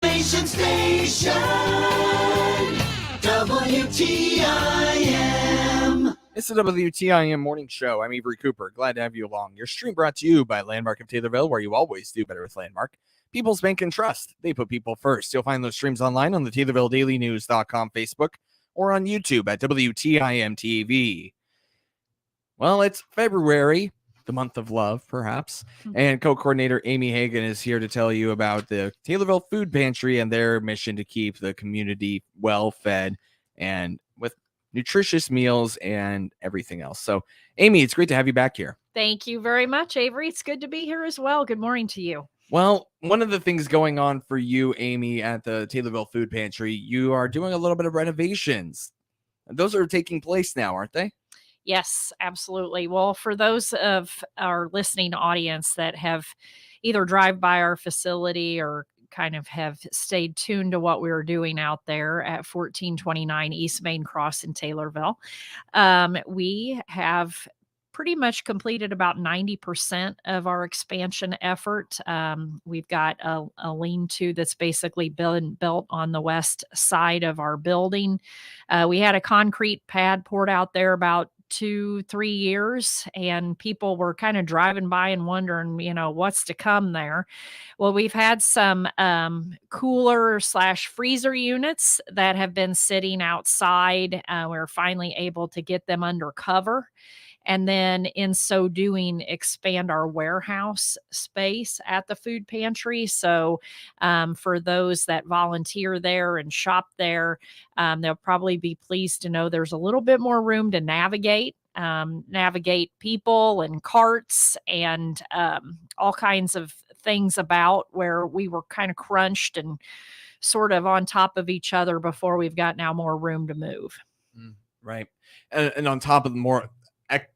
Station, WTIM. It's the WTIM Morning Show. I'm Avery Cooper. Glad to have you along. Your stream brought to you by Landmark of Taylorville, where you always do better with Landmark. People's Bank and Trust. They put people first. You'll find those streams online on the TaylorvilleDailyNews.com Facebook or on YouTube at WTIM TV. Well, it's February, the month of love, perhaps. And co-coordinator Amy Hagan is here to tell you about the Taylorville Food Pantry and their mission to keep the community well-fed and with nutritious meals and everything else. So, Amy, it's great to have you back here. Thank you very much, Avery. It's good to be here as well. Good morning to you. Well, one of the things going on for you, Amy, at the Taylorville Food Pantry, you are doing a little bit of renovations. Those are taking place now, aren't they? Yes, absolutely. Well, for those of our listening audience that have either drive by our facility or kind of have stayed tuned to what we were doing out there at 1429 East Main Cross in Taylorville, we have pretty much completed about 90% of our expansion effort. We've got a lean-to that's basically built on the west side of our building. We had a concrete pad poured out there about 2-3 years, and people were kind of driving by and wondering, what's to come there. Well, we've had some cooler/freezer units that have been sitting outside. We're finally able to get them under cover, and then in so doing, expand our warehouse space at the food pantry. So for those that volunteer there and shop there, they'll probably be pleased to know there's a little bit more room to navigate people and carts and all kinds of things about where we were kind of crunched and sort of on top of each other before. We've got now more room to move. Right. And on top of more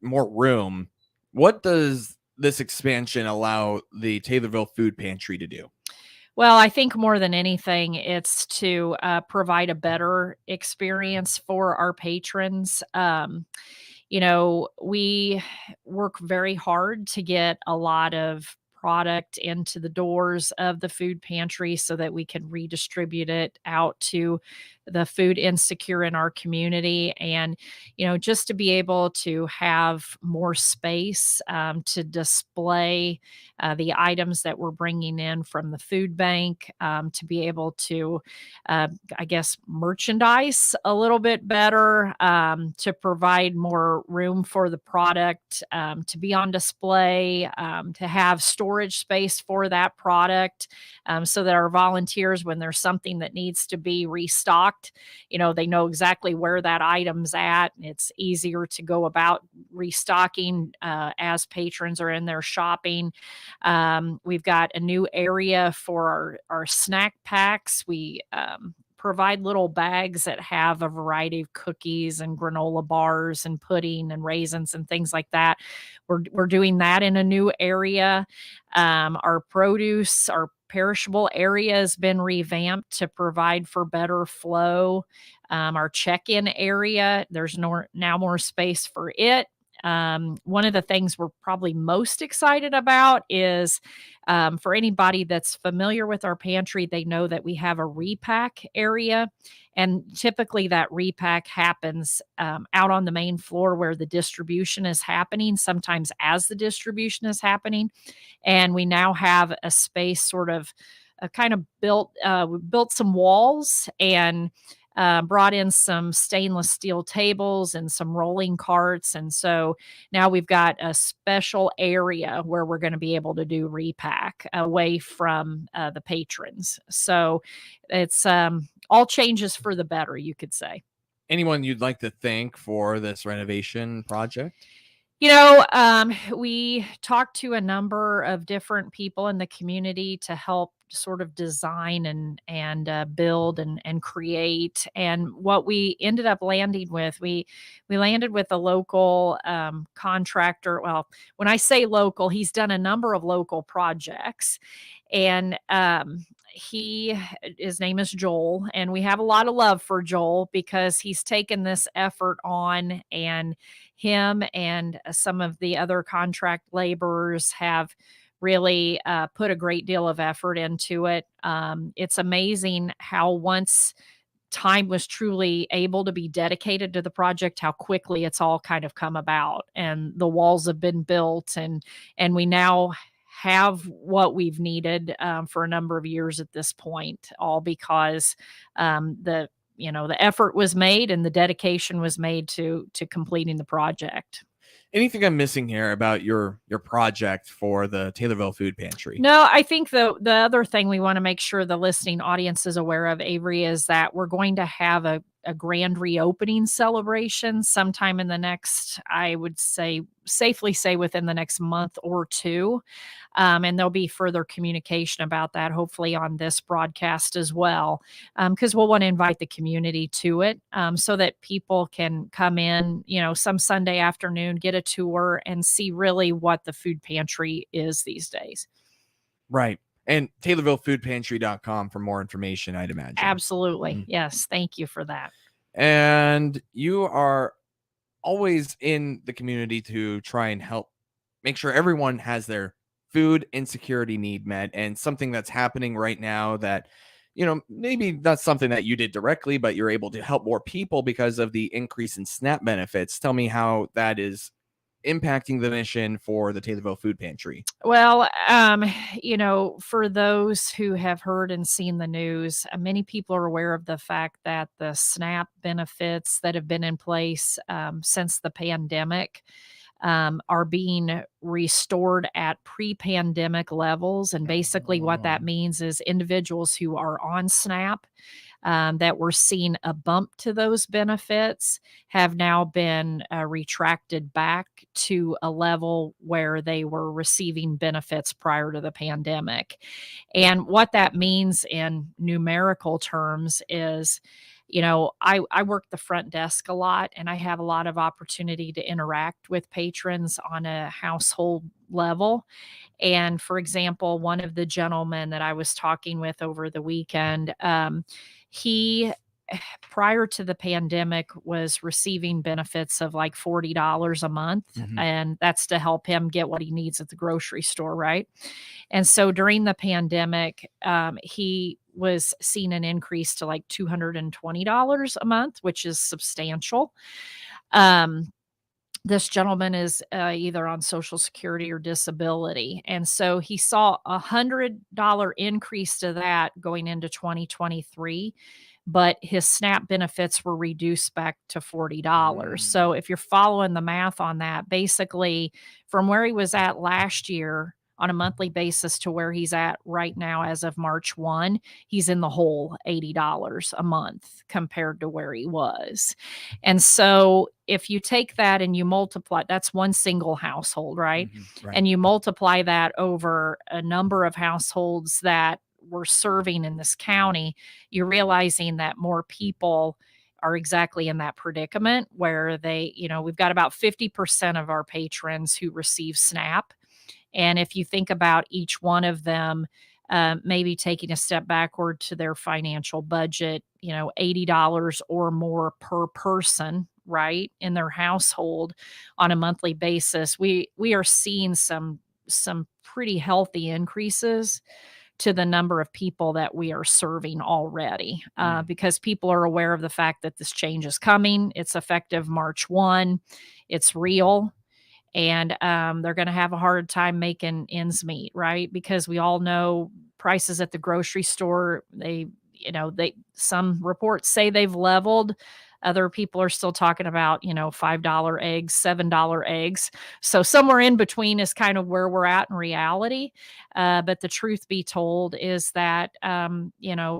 room, what does this expansion allow the Taylorville Food Pantry to do? Well, I think more than anything, it's to provide a better experience for our patrons. We work very hard to get a lot of product into the doors of the food pantry so that we can redistribute it out to the food insecure in our community. And, just to be able to have more space to display the items that we're bringing in from the food bank, to be able to, merchandise a little bit better, to provide more room for the product to be on display, to have storage space for that product, so that our volunteers, when there's something that needs to be restocked, they know exactly where that item's at. It's easier to go about restocking as patrons are in there shopping. We've got a new area for our snack packs. We provide little bags that have a variety of cookies and granola bars and pudding and raisins and things like that. We're doing that in a new area. Our produce, our perishable area has been revamped to provide for better flow. Our check-in area, there's now more space for it. One of the things we're probably most excited about is for anybody that's familiar with our pantry, they know that we have a repack area. And typically that repack happens out on the main floor where the distribution is happening, sometimes as the distribution is happening. And we now have a space sort of kind of built some walls and brought in some stainless steel tables and some rolling carts. And so now we've got a special area where we're going to be able to do repack away from the patrons. So it's all changes for the better, you could say. Anyone you'd like to thank for this renovation project? We talked to a number of different people in the community to help sort of design and build and create. And what we ended up landing with, we landed with a local contractor. Well, when I say local, he's done a number of local projects, and his name is Joel, and we have a lot of love for Joel because he's taken this effort on, and him and some of the other contract laborers have really put a great deal of effort into it. It's amazing how once time was truly able to be dedicated to the project, how quickly it's all kind of come about, and the walls have been built, and we now have what we've needed for a number of years at this point, all because the effort was made and the dedication was made to completing the project. Anything I'm missing here about your project for the Taylorville Food Pantry? No, I think the other thing we want to make sure the listening audience is aware of, Avery, is that we're going to have a grand reopening celebration sometime in the next, I would safely say within the next month or two. And there'll be further communication about that, hopefully on this broadcast as well, because we'll want to invite the community to it, so that people can come in, some Sunday afternoon, get a tour, and see really what the food pantry is these days. Right. And TaylorvilleFoodPantry.com for more information, I'd imagine. Absolutely. Yes. Thank you for that. And you are always in the community to try and help make sure everyone has their food insecurity need met. And something that's happening right now that, maybe that's something that you did directly, but you're able to help more people because of the increase in SNAP benefits. Tell me how that is impacting the mission for the Taylorville Food Pantry. Well, for those who have heard and seen the news, many people are aware of the fact that the SNAP benefits that have been in place since the pandemic are being restored at pre-pandemic levels. And basically what that means is individuals who are on SNAP that were seeing a bump to those benefits have now been retracted back to a level where they were receiving benefits prior to the pandemic. And what that means in numerical terms is, I work the front desk a lot, and I have a lot of opportunity to interact with patrons on a household level. And for example, one of the gentlemen that I was talking with over the weekend, he, prior to the pandemic, was receiving benefits of like $40 a month. And that's to help him get what he needs at the grocery store, right? And so during the pandemic, he was seeing an increase to like $220 a month, which is substantial. This gentleman is either on Social Security or disability. And so he saw $100 increase to that going into 2023, but his SNAP benefits were reduced back to $40. So if you're following the math on that, basically from where he was at last year on a monthly basis to where he's at right now as of March 1, he's in the hole $80 a month compared to where he was. And so if you take that and you multiply, that's one single household, right? Right. And you multiply that over a number of households that we're serving in this county, you're realizing that more people are exactly in that predicament where they, we've got about 50% of our patrons who receive SNAP. And if you think about each one of them, maybe taking a step backward to their financial budget, $80 or more per person, right, in their household on a monthly basis, we are seeing some pretty healthy increases to the number of people that we are serving already, because people are aware of the fact that this change is coming. It's effective March 1. It's real. And they're going to have a hard time making ends meet, right? Because we all know prices at the grocery store, some reports say they've leveled. Other people are still talking about, $5 eggs, $7 eggs. So somewhere in between is kind of where we're at in reality. But the truth be told is that,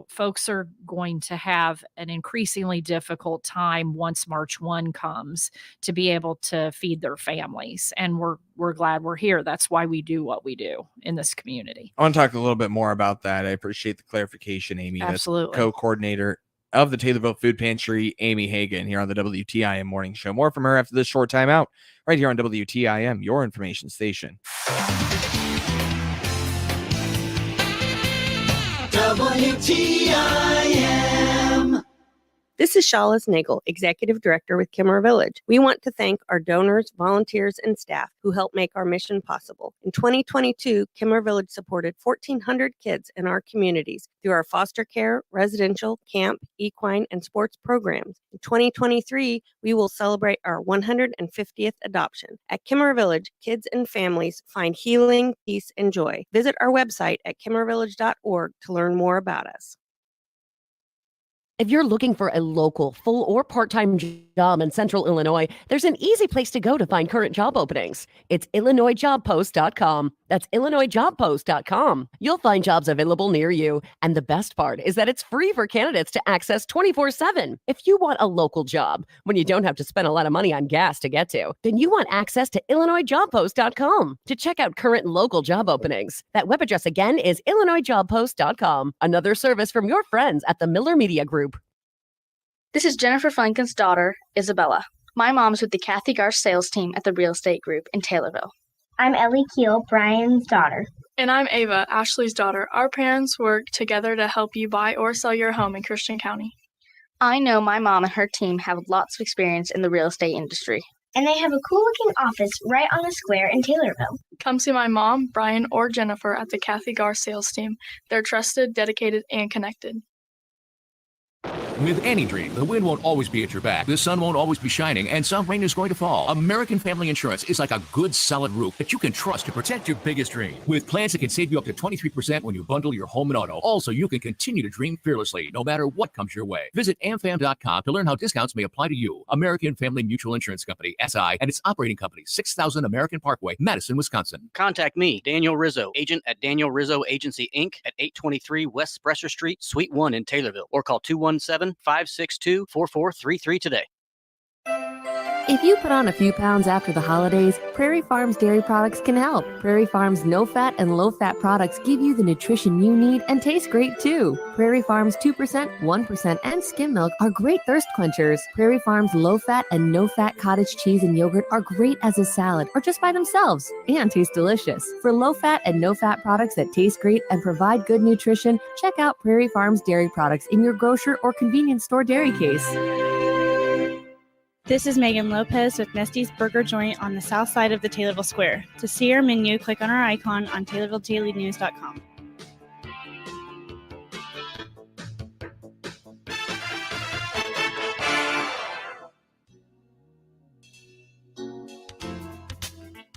folks are going to have an increasingly difficult time once March 1 comes to be able to feed their families. And we're glad we're here. That's why we do what we do in this community. I want to talk a little bit more about that. I appreciate the clarification, Amy. Absolutely. That's co-coordinator of the Taylorville Food Pantry, Amy Hagan, here on the WTIM Morning Show. More from her after this short time out, right here on WTIM, your information station. WTIM. This is Shawla Nagel, Executive Director with Kimmer Village. We want to thank our donors, volunteers, and staff who help make our mission possible. In 2022, Kimmer Village supported 1,400 kids in our communities through our foster care, residential, camp, equine, and sports programs. In 2023, we will celebrate our 150th adoption. At Kimmer Village, kids and families find healing, peace, and joy. Visit our website at kimmervillage.org to learn more about us. If you're looking for a local, full or part-time job in Central Illinois, there's an easy place to go to find current job openings. It's IllinoisJobPost.com. That's IllinoisJobPost.com. You'll find jobs available near you. And the best part is that it's free for candidates to access 24/7. If you want a local job, when you don't have to spend a lot of money on gas to get to, then you want access to IllinoisJobPost.com to check out current local job openings. That web address again is IllinoisJobPost.com. Another service from your friends at the Miller Media Group. This is Jennifer Franken's daughter, Isabella. My mom's with the Kathy Garsh sales team at the Real Estate Group in Taylorville. I'm Ellie Keel, Brian's daughter. And I'm Ava, Ashley's daughter. Our parents work together to help you buy or sell your home in Christian County. I know my mom and her team have lots of experience in the real estate industry. And they have a cool-looking office right on the square in Taylorville. Come see my mom, Brian, or Jennifer at the Kathy Garsh sales team. They're trusted, dedicated, and connected. With any dream, the wind won't always be at your back, the sun won't always be shining, and some rain is going to fall. American Family Insurance is like a good, solid roof that you can trust to protect your biggest dream. With plans that can save you up to 23% when you bundle your home and auto. Also, you can continue to dream fearlessly, no matter what comes your way. Visit amfam.com to learn how discounts may apply to you. American Family Mutual Insurance Company, SI, and its operating company, 6000 American Parkway, Madison, Wisconsin. Contact me, Daniel Rizzo, agent at Daniel Rizzo Agency, Inc. at 823 West Spresser Street, Suite 1 in Taylorville, or call 217-562-4433 today. If you put on a few pounds after the holidays, Prairie Farms dairy products can help. Prairie Farms no-fat and low-fat products give you the nutrition you need and taste great too. Prairie Farms 2%, 1%, and skim milk are great thirst quenchers. Prairie Farms low-fat and no-fat cottage cheese and yogurt are great as a salad or just by themselves and taste delicious. For low-fat and no-fat products that taste great and provide good nutrition, check out Prairie Farms dairy products in your grocer or convenience store dairy case. This is Megan Lopez with Nesty's Burger Joint on the south side of the Taylorville Square. To see our menu, click on our icon on TaylorvilleDailyNews.com.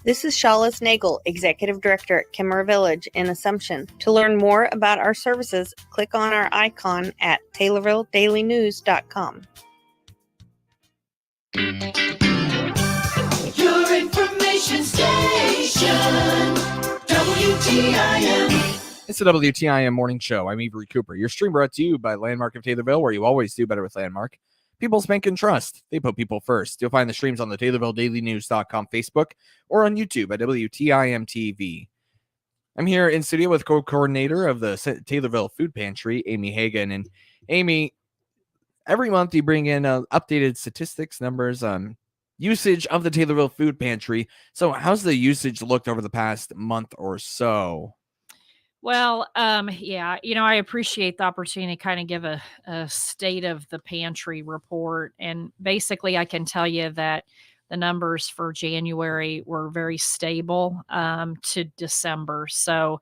This is Shawla Nagel, Executive Director at Kimmer Village in Assumption. To learn more about our services, click on our icon at TaylorvilleDailyNews.com. Your information station, WTIM. It's the WTIM Morning Show. I'm Avery Cooper. Your stream brought to you by Landmark of Taylorville, where you always do better with Landmark. People's Bank and Trust. They put people first. You'll find the streams on the TaylorvilleDailyNews.com Facebook or on YouTube at WTIM TV. I'm here in studio with co-coordinator of the Taylorville Food Pantry, Amy Hagan. And Amy, every month you bring in updated statistics, numbers, usage of the Taylorville Food Pantry. So how's the usage looked over the past month or so? Well, yeah, I appreciate the opportunity to kind of give a state of the pantry report. And basically, I can tell you that the numbers for January were very stable to December. So,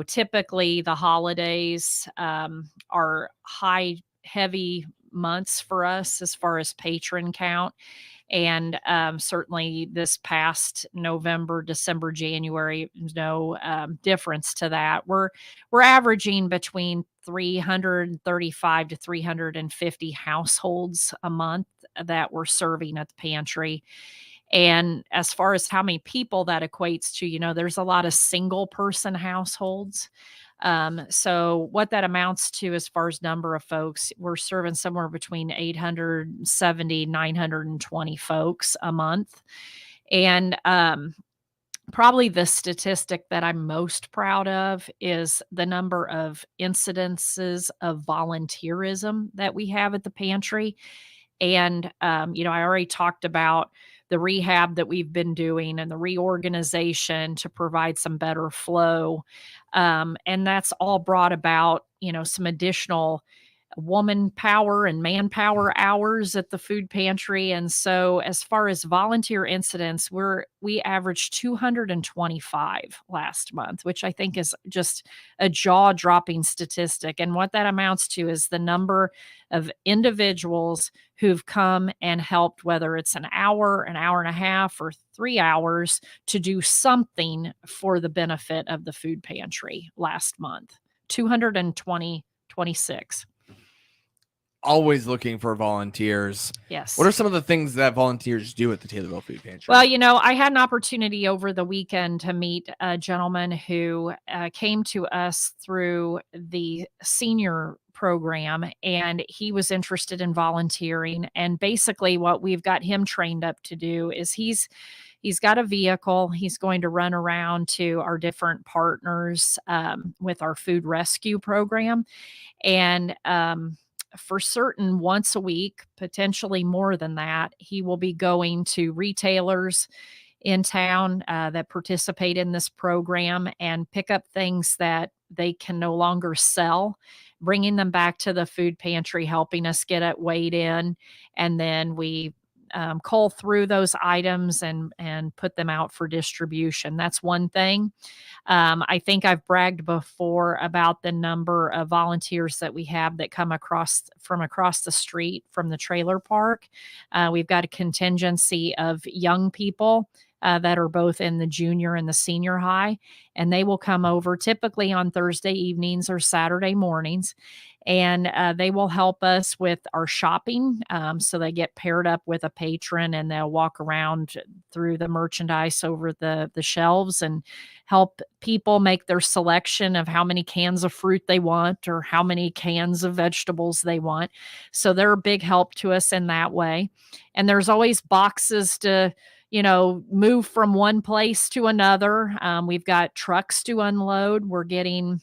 typically the holidays are high, heavy months for us as far as patron count. And certainly this past November, December, January, no difference to that. We're averaging between 335 to 350 households a month that we're serving at the pantry. And as far as how many people that equates to, there's a lot of single person households. So what that amounts to as far as number of folks, we're serving somewhere between 870, 920 folks a month. And probably the statistic that I'm most proud of is the number of incidences of volunteerism that we have at the pantry. And, I already talked about the rehab that we've been doing and the reorganization to provide some better flow. And that's all brought about, some additional woman power and manpower hours at the food pantry. And so as far as volunteer incidents, we averaged 225 last month, which I think is just a jaw-dropping statistic. And what that amounts to is the number of individuals who've come and helped, whether it's an hour and a half, or 3 hours, to do something for the benefit of the food pantry last month. 226. Always looking for volunteers. Yes. What are some of the things that volunteers do at the Taylorville Food Pantry? Well, I had an opportunity over the weekend to meet a gentleman who came to us through the senior program, and he was interested in volunteering. And basically what we've got him trained up to do is he's got a vehicle. He's going to run around to our different partners with our food rescue program. And for certain, once a week, potentially more than that, he will be going to retailers in town that participate in this program and pick up things that they can no longer sell, bringing them back to the food pantry, helping us get it weighed in, and then we cull through those items and put them out for distribution. That's one thing. I think I've bragged before about the number of volunteers that we have that come from across the street from the trailer park. We've got a contingency of young people that are both in the junior and the senior high, and they will come over typically on Thursday evenings or Saturday mornings, and they will help us with our shopping. So they get paired up with a patron, and they'll walk around through the merchandise over the shelves and help people make their selection of how many cans of fruit they want or how many cans of vegetables they want. So they're a big help to us in that way. And there's always boxes to move from one place to another. We've got trucks to unload. We're getting,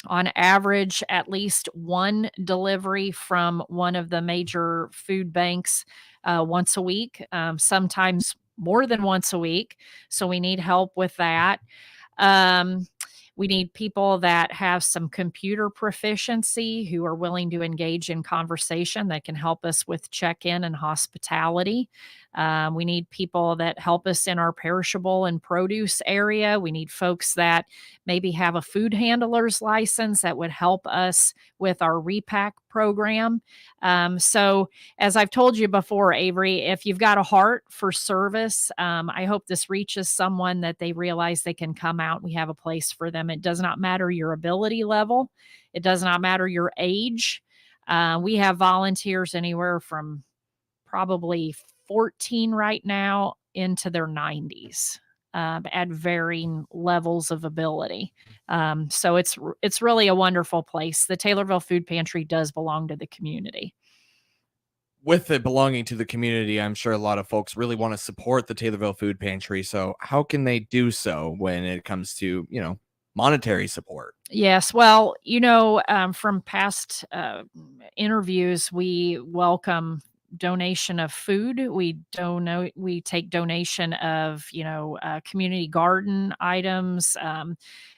on average, at least one delivery from one of the major food banks once a week, sometimes more than once a week. So we need help with that. We need people that have some computer proficiency, who are willing to engage in conversation, that can help us with check-in and hospitality. We need people that help us in our perishable and produce area. We need folks that maybe have a food handler's license that would help us with our repack program. So as I've told you before, Avery, if you've got a heart for service, I hope this reaches someone that they realize they can come out. We have a place for them. It does not matter your ability level. It does not matter your age. We have volunteers anywhere from probably 14 right now into their 90s at varying levels of ability. So it's really a wonderful place. The Taylorville Food Pantry does belong to the community. With it belonging to the community, I'm sure a lot of folks really want to support the Taylorville Food Pantry. So how can they do so when it comes to, monetary support? Yes. Well, from past interviews, we welcome donation of food. We take donation of, community garden items,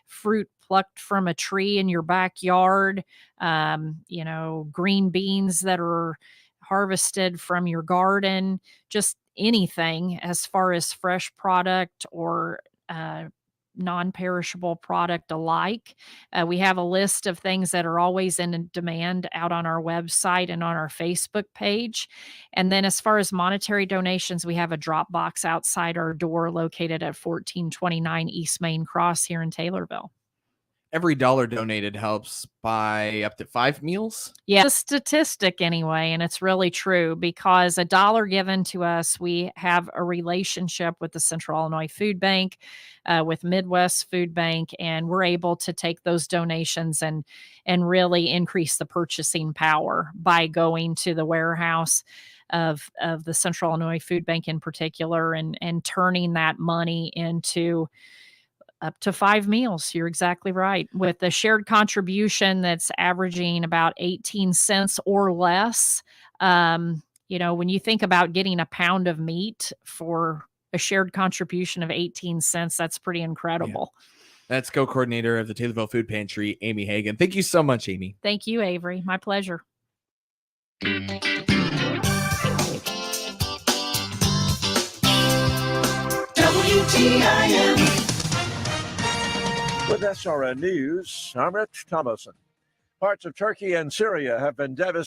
fruit plucked from a tree in your backyard, green beans that are harvested from your garden, just anything as far as fresh product or non-perishable product alike. We have a list of things that are always in demand out on our website and on our Facebook page. And then as far as monetary donations, we have a drop box outside our door located at 1429 East Main Cross here in Taylorville. Every dollar donated helps buy up to 5 meals? Yeah, it's a statistic anyway, and it's really true, because a dollar given to us, we have a relationship with the Central Illinois Food Bank, with Midwest Food Bank, and we're able to take those donations and really increase the purchasing power by going to the warehouse of the Central Illinois Food Bank in particular, and turning that money into up to 5 meals. You're exactly right. With the shared contribution that's averaging about 18 cents or less, when you think about getting a pound of meat for a shared contribution of 18 cents, that's pretty incredible. Yeah. That's co-coordinator of the Taylorville Food Pantry, Amy Hagan. Thank you so much, Amy. Thank you, Avery. My pleasure. WTIM. With SRN News, I'm Rich Thomason. Parts of Turkey and Syria have been devastated.